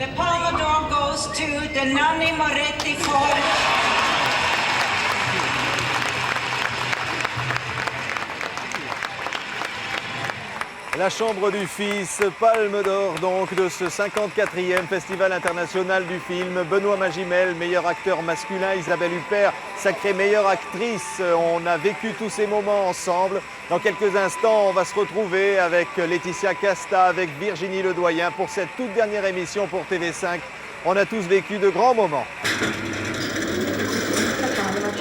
The Palme d'Or goes to the Nanni Moretti for... La Chambre du Fils, Palme d'Or donc de ce 54e Festival international du film. Benoît Magimel, meilleur acteur masculin, Isabelle Huppert, sacrée meilleure actrice. On a vécu tous ces moments ensemble. Dans quelques instants, on va se retrouver avec Laetitia Casta, avec Virginie Ledoyen pour cette toute dernière émission pour TV5. On a tous vécu de grands moments.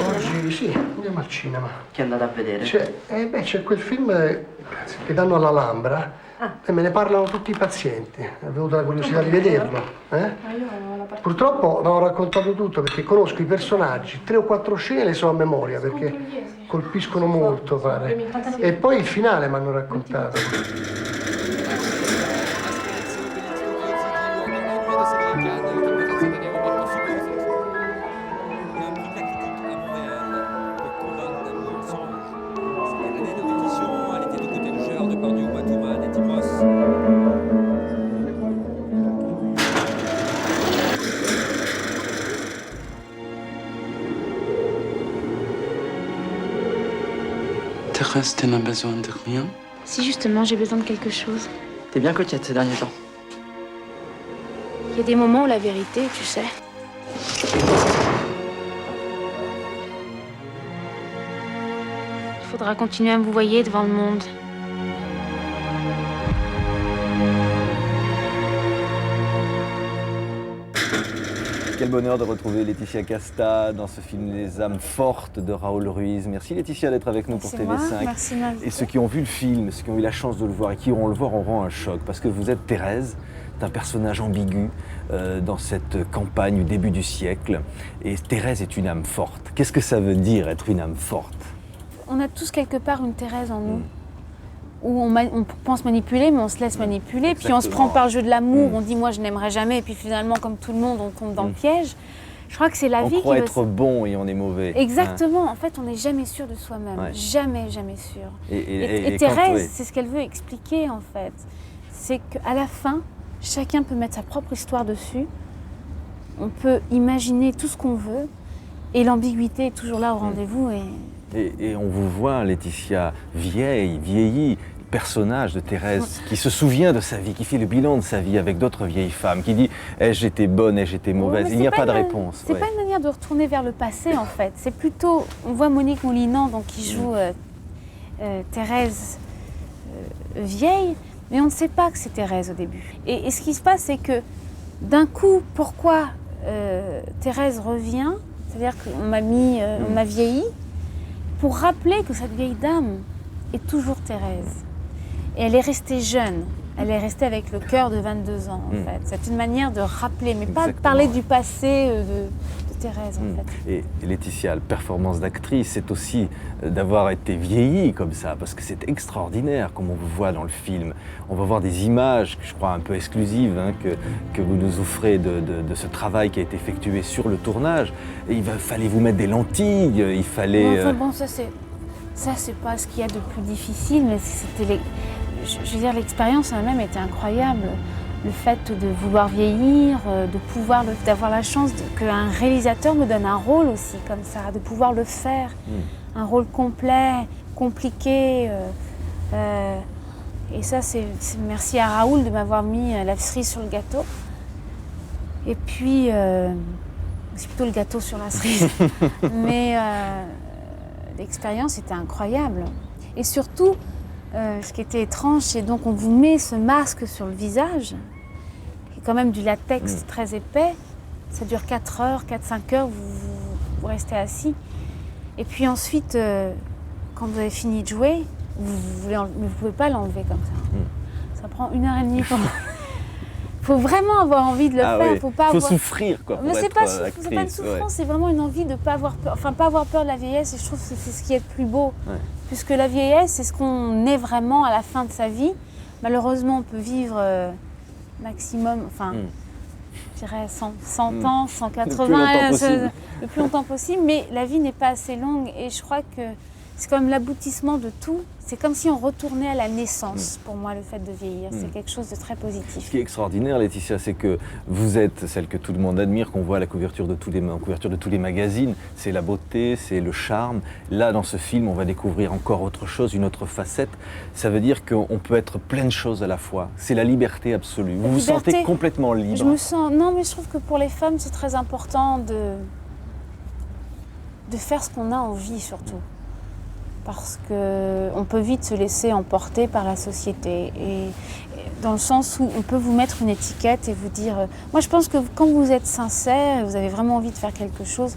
Oggi sì, andiamo al cinema. Che andate a vedere? C'è quel film che danno all'Alhambra e me ne parlano tutti i pazienti. È venuta la curiosità di vederlo. Purtroppo non ho raccontato tutto perché conosco i personaggi, 3 o 4 scene le so a memoria perché colpiscono molto, pare. E poi il finale mi hanno raccontato. Thérèse, tu n'as besoin de rien? Si justement j'ai besoin de quelque chose. T'es bien coquette ces derniers temps. Il y a des moments où la vérité, tu sais. Il faudra continuer à me vous voyer devant le monde. Quel bonheur de retrouver Laetitia Casta dans ce film Les âmes fortes de Raoul Ruiz. Merci Laetitia d'être avec nous pour TV5. Merci Et ceux qui ont vu le film, ceux qui ont eu la chance de le voir et qui iront le voir auront un choc parce que vous êtes Thérèse, un personnage ambigu dans cette campagne du début du siècle. Et Thérèse est une âme forte. Qu'est-ce que ça veut dire être une âme forte? On a tous quelque part une Thérèse en nous. Où on pense manipuler, mais on se laisse manipuler. Exactement. Puis on se prend par le jeu de l'amour, on dit moi je n'aimerais jamais, et puis finalement comme tout le monde on tombe dans le piège. Je crois que c'est la vie qui On croit veut... être bon et on est mauvais. Exactement, en fait on n'est jamais sûr de soi-même, jamais sûr. Et Thérèse, c'est ce qu'elle veut expliquer en fait. C'est qu'à la fin, chacun peut mettre sa propre histoire dessus, on peut imaginer tout ce qu'on veut, et l'ambiguïté est toujours là au rendez-vous. Et on vous voit, Laetitia, vieillie, personnage de Thérèse, qui se souvient de sa vie, qui fait le bilan de sa vie avec d'autres vieilles femmes, qui dit « ai-je été bonne, ai-je été mauvaise ?» Il n'y a pas de réponse. C'est pas une manière de retourner vers le passé en fait, c'est plutôt, on voit Monique Moulinan donc, qui joue Thérèse vieille, mais on ne sait pas que c'est Thérèse au début. Et ce qui se passe, c'est que d'un coup, pourquoi Thérèse revient, c'est-à-dire qu'on on m'a vieilli, pour rappeler que cette vieille dame est toujours Thérèse. Et elle est restée jeune, elle est restée avec le cœur de 22 ans en fait. C'est une manière de rappeler, mais pas de parler du passé de Thérèse en fait. Et Laetitia, la performance d'actrice, c'est aussi d'avoir été vieillie comme ça, parce que c'est extraordinaire comme on vous voit dans le film. On va voir des images, je crois un peu exclusives, que vous nous offrez de ce travail qui a été effectué sur le tournage. Et fallait vous mettre des lentilles, il fallait... Enfin bon, ça c'est pas ce qu'il y a de plus difficile, mais c'était je veux dire, l'expérience en elle-même était incroyable. Le fait de vouloir vieillir, d'avoir la chance qu'un réalisateur me donne un rôle aussi comme ça, de pouvoir le faire. Un rôle complet, compliqué. Et ça, c'est merci à Raoul de m'avoir mis la cerise sur le gâteau. Et puis, c'est plutôt le gâteau sur la cerise. Mais l'expérience était incroyable. Et surtout, ce qui était étrange, c'est donc on vous met ce masque sur le visage, qui est quand même du latex très épais. Ça dure 4 heures, 4-5 heures, vous restez assis. Et puis ensuite, quand vous avez fini de jouer, vous ne pouvez pas l'enlever comme ça. Ça prend 1h30 pour... Il faut vraiment avoir envie de le faire. Oui. Faut pas avoir... souffrir quoi. Mais c'est pas une souffrance, c'est vraiment une envie de ne pas avoir peur. Enfin, pas avoir peur de la vieillesse. Et je trouve que c'est ce qui est le plus beau. Puisque la vieillesse, c'est ce qu'on est vraiment à la fin de sa vie. Malheureusement, on peut vivre maximum, je dirais 100 ans, 180, le plus longtemps possible. Mais la vie n'est pas assez longue. Et je crois que c'est comme l'aboutissement de tout. C'est comme si on retournait à la naissance, pour moi, le fait de vieillir. C'est quelque chose de très positif. Ce qui est extraordinaire, Laetitia, c'est que vous êtes celle que tout le monde admire, qu'on voit à la couverture de tous les magazines. C'est la beauté, c'est le charme. Là, dans ce film, on va découvrir encore autre chose, une autre facette. Ça veut dire qu'on peut être plein de choses à la fois. C'est la liberté absolue. Vous vous sentez complètement libre. Je me sens... Non, mais je trouve que pour les femmes, c'est très important de faire ce qu'on a envie, surtout. Parce qu'on peut vite se laisser emporter par la société. Et dans le sens où on peut vous mettre une étiquette et vous dire... Moi, je pense que quand vous êtes sincère, vous avez vraiment envie de faire quelque chose,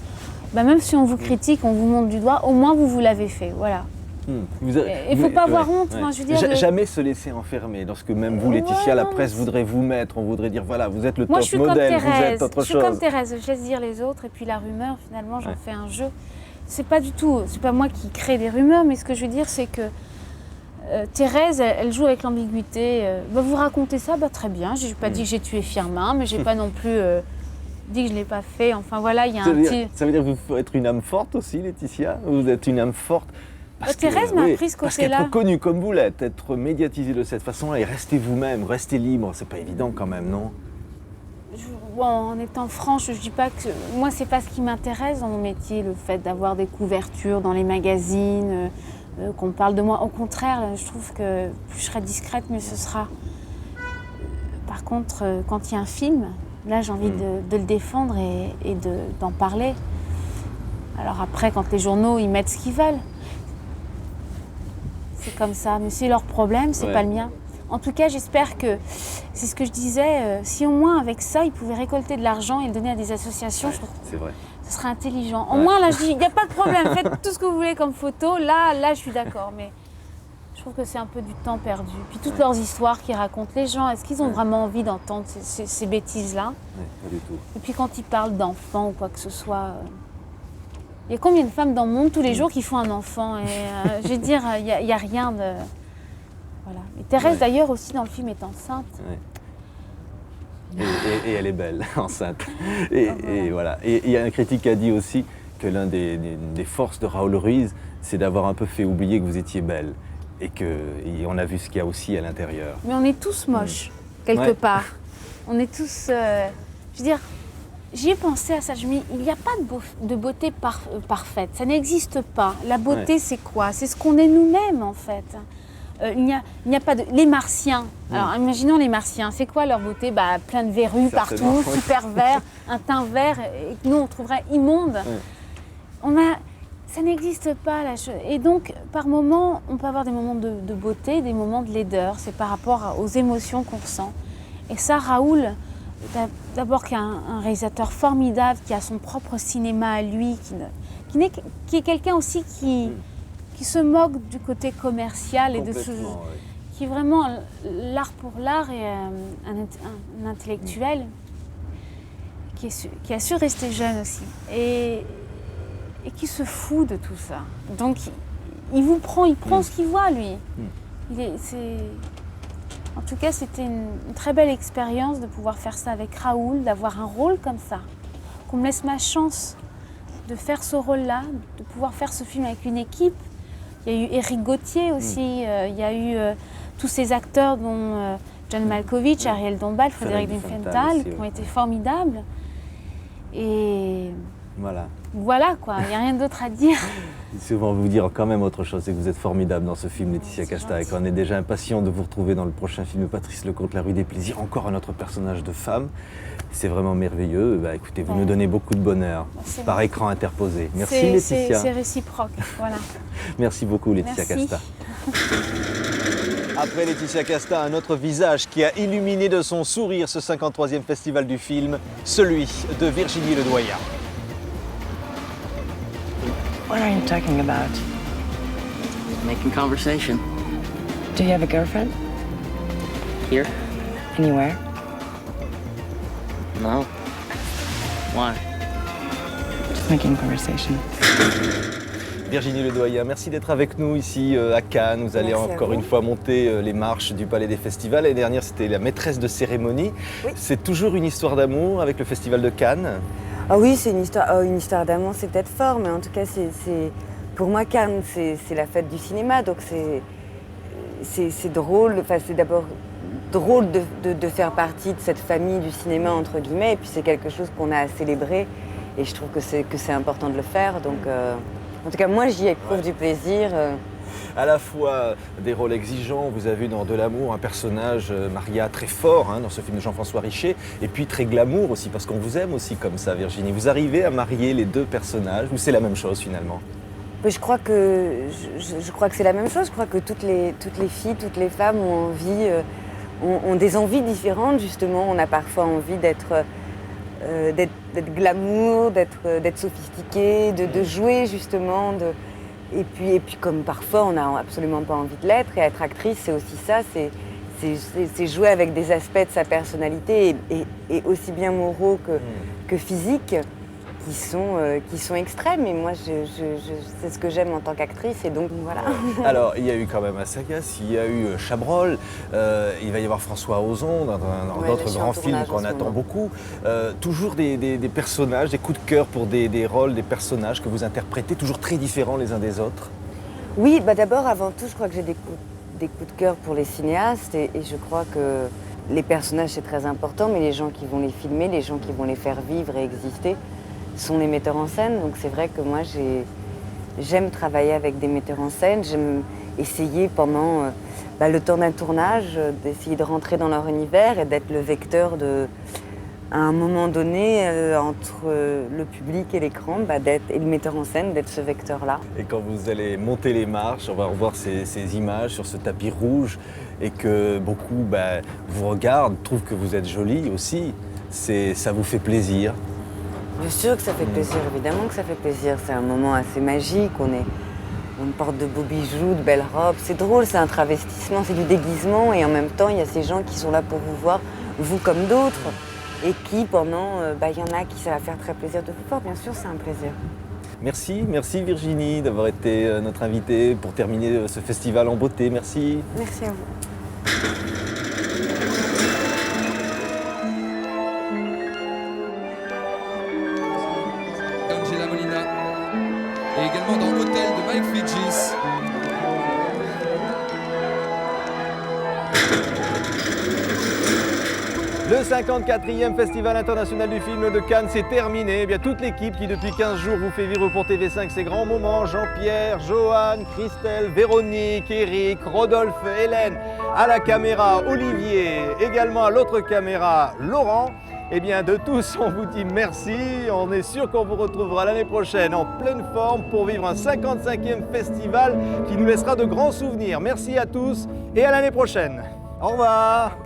même si on vous critique, on vous montre du doigt, au moins vous l'avez fait, voilà. Il ne faut pas avoir honte. Moi, je veux dire, jamais se laisser enfermer. Lorsque même vous, Laetitia, la presse voudrait vous mettre, on voudrait dire, voilà, vous êtes le top modèle, vous êtes autre chose. Je suis comme Thérèse, je laisse dire les autres, et puis la rumeur, finalement, j'en fais un jeu. C'est pas moi qui crée des rumeurs, mais ce que je veux dire, c'est que Thérèse, elle joue avec l'ambiguïté. Vous racontez ça, très bien. J'ai pas dit que j'ai tué Firmin, mais j'ai pas non plus dit que je l'ai pas fait. Enfin voilà, il y a Ça veut dire que vous faut être une âme forte aussi, Laetitia. Vous êtes une âme forte. Thérèse m'a appris ce côté-là. Parce qu'être connue comme vous l'êtes, être médiatisée de cette façon-là et rester vous-même, rester libre, c'est pas évident quand même, non? En étant franche, je dis pas que... Moi, c'est pas ce qui m'intéresse dans mon métier, le fait d'avoir des couvertures dans les magazines, qu'on parle de moi. Au contraire, je trouve que plus je serai discrète, mieux ce sera. Par contre, quand il y a un film, là, j'ai envie de le défendre et d'en parler. Alors après, quand les journaux, ils mettent ce qu'ils veulent, c'est comme ça. Mais c'est leur problème, c'est pas le mien. En tout cas, j'espère que, c'est ce que je disais, si au moins avec ça, ils pouvaient récolter de l'argent et le donner à des associations, je trouve que ce serait intelligent. Au moins, là, je dis, il n'y a pas de problème, faites tout ce que vous voulez comme photo, là, je suis d'accord. Mais je trouve que c'est un peu du temps perdu. Puis toutes leurs histoires qu'ils racontent, les gens, est-ce qu'ils ont vraiment envie d'entendre ces bêtises-là? Pas du tout. Et puis quand ils parlent d'enfants ou quoi que ce soit... Il y a combien de femmes dans le monde tous les jours qui font un enfant? Et je veux dire, il n'y a rien de... Voilà. Et Thérèse, d'ailleurs, aussi, dans le film, est enceinte. Et elle est belle, enceinte. Et voilà. Et il y a un critique qui a dit aussi que l'une des forces de Raoul Ruiz, c'est d'avoir un peu fait oublier que vous étiez belle. Et qu'on a vu ce qu'il y a aussi à l'intérieur. Mais on est tous moches, quelque part. On est tous... je veux dire, j'y ai pensé à ça. Je me dis, il n'y a pas de beauté parfaite. Ça n'existe pas. La beauté, c'est quoi? C'est ce qu'on est nous-mêmes, en fait. Il n'y a pas de... Les Martiens. Alors, imaginons les Martiens. C'est quoi leur beauté? Plein de verrues partout, super vert, un teint vert, et que nous, on trouverait immonde. Ça n'existe pas, la chose. Et donc, par moments, on peut avoir des moments de beauté, des moments de laideur. C'est par rapport aux émotions qu'on ressent. Et ça, Raoul, d'abord, qui est un réalisateur formidable, qui a son propre cinéma à lui, qui est quelqu'un aussi qui se moque du côté commercial et qui est vraiment l'art pour l'art et un intellectuel qui a su rester jeune aussi et qui se fout de tout ça. Donc il prend ce qu'il voit lui. En tout cas, c'était une très belle expérience de pouvoir faire ça avec Raoul, d'avoir un rôle comme ça, qu'on me laisse ma chance de faire ce rôle-là, de pouvoir faire ce film avec une équipe. Il y a eu Éric Gauthier aussi, il y a eu tous ces acteurs dont John Malkovich, Ariel Dombal, Frédéric Diefenthal, qui ont été formidables. Et voilà quoi, il n'y a rien d'autre à dire. Souvent vous dire quand même autre chose, c'est que vous êtes formidable dans ce film, Laetitia Casta, et qu'on est déjà impatient de vous retrouver dans le prochain film Patrice Lecomte, La rue des plaisirs, encore un autre personnage de femme. C'est vraiment merveilleux. Écoutez, vous nous donnez beaucoup de bonheur par écran interposé. Merci Laetitia. C'est réciproque, voilà. Merci beaucoup Laetitia Casta. Après Laetitia Casta, un autre visage qui a illuminé de son sourire ce 53e festival du film, celui de Virginie Ledoyen. What are you talking about? Making conversation. Do you have a girlfriend? Here? Anywhere? No. Why? Just making conversation. Virginie Ledoyen, merci d'être avec nous ici à Cannes. Vous allez encore une fois monter les marches du Palais des Festivals. L'année dernière, c'était la maîtresse de cérémonie. Oui. C'est toujours une histoire d'amour avec le Festival de Cannes? Ah oui, c'est une histoire d'amour, c'est peut-être fort, mais en tout cas, c'est Pour moi, Cannes, c'est la fête du cinéma, donc c'est drôle. Enfin, c'est d'abord drôle de faire partie de cette famille du cinéma, entre guillemets, et puis c'est quelque chose qu'on a à célébrer, et je trouve que c'est important de le faire. Donc, en tout cas, moi, j'y éprouve du plaisir. À la fois des rôles exigeants, vous avez vu dans De l'amour un personnage, Maria, très fort dans ce film de Jean-François Richet, et puis très glamour aussi, parce qu'on vous aime aussi comme ça, Virginie. Vous arrivez à marier les deux personnages, ou c'est la même chose finalement? Je crois que c'est la même chose. Je crois que toutes les filles, toutes les femmes ont envie, ont des envies différentes justement. On a parfois envie d'être glamour, d'être sophistiqué, de jouer justement. Et puis comme parfois on n'a absolument pas envie de l'être. Et être actrice, c'est aussi ça. C'est jouer avec des aspects de sa personnalité et aussi bien moraux que physiques. Qui sont extrêmes, et moi c'est ce que j'aime en tant qu'actrice, et donc voilà. Alors il y a eu quand même Assagas, il y a eu Chabrol, il va y avoir François Ozon dans d'autres grands films qu'on attend beaucoup. Toujours des personnages, des coups de cœur pour des rôles, des personnages que vous interprétez, toujours très différents les uns des autres. Oui, d'abord, avant tout, je crois que j'ai des coups de cœur pour les cinéastes, et je crois que les personnages c'est très important, mais les gens qui vont les filmer, les gens qui vont les faire vivre et exister, sont les metteurs en scène. Donc c'est vrai que moi j'aime travailler avec des metteurs en scène, j'aime essayer pendant le temps d'un tournage d'essayer de rentrer dans leur univers et d'être le vecteur à un moment donné entre le public et l'écran, et le metteur en scène, d'être ce vecteur-là. Et quand vous allez monter les marches, on va revoir ces images sur ce tapis rouge, et que beaucoup vous regardent, trouvent que vous êtes jolie aussi, ça vous fait plaisir? Bien sûr que ça fait plaisir, évidemment que ça fait plaisir. C'est un moment assez magique, on porte de beaux bijoux, de belles robes. C'est drôle, c'est un travestissement, c'est du déguisement, et en même temps, il y a ces gens qui sont là pour vous voir, vous comme d'autres, et qui, pendant, il y en a qui ça va faire très plaisir de vous voir. Bien sûr, c'est un plaisir. Merci Virginie d'avoir été notre invitée pour terminer ce festival en beauté. Merci. Merci à vous. Angela Molina, et également dans Hôtel de Mike Fidjis. Le 54e Festival international du film de Cannes, c'est terminé. Eh bien, toute l'équipe qui depuis 15 jours vous fait vivre pour TV5 ces grands moments, Jean-Pierre, Johan, Christelle, Véronique, Eric, Rodolphe, Hélène, à la caméra, Olivier, également à l'autre caméra, Laurent. Eh bien, de tous, on vous dit merci. On est sûr qu'on vous retrouvera l'année prochaine en pleine forme pour vivre un 55e festival qui nous laissera de grands souvenirs. Merci à tous et à l'année prochaine. Au revoir.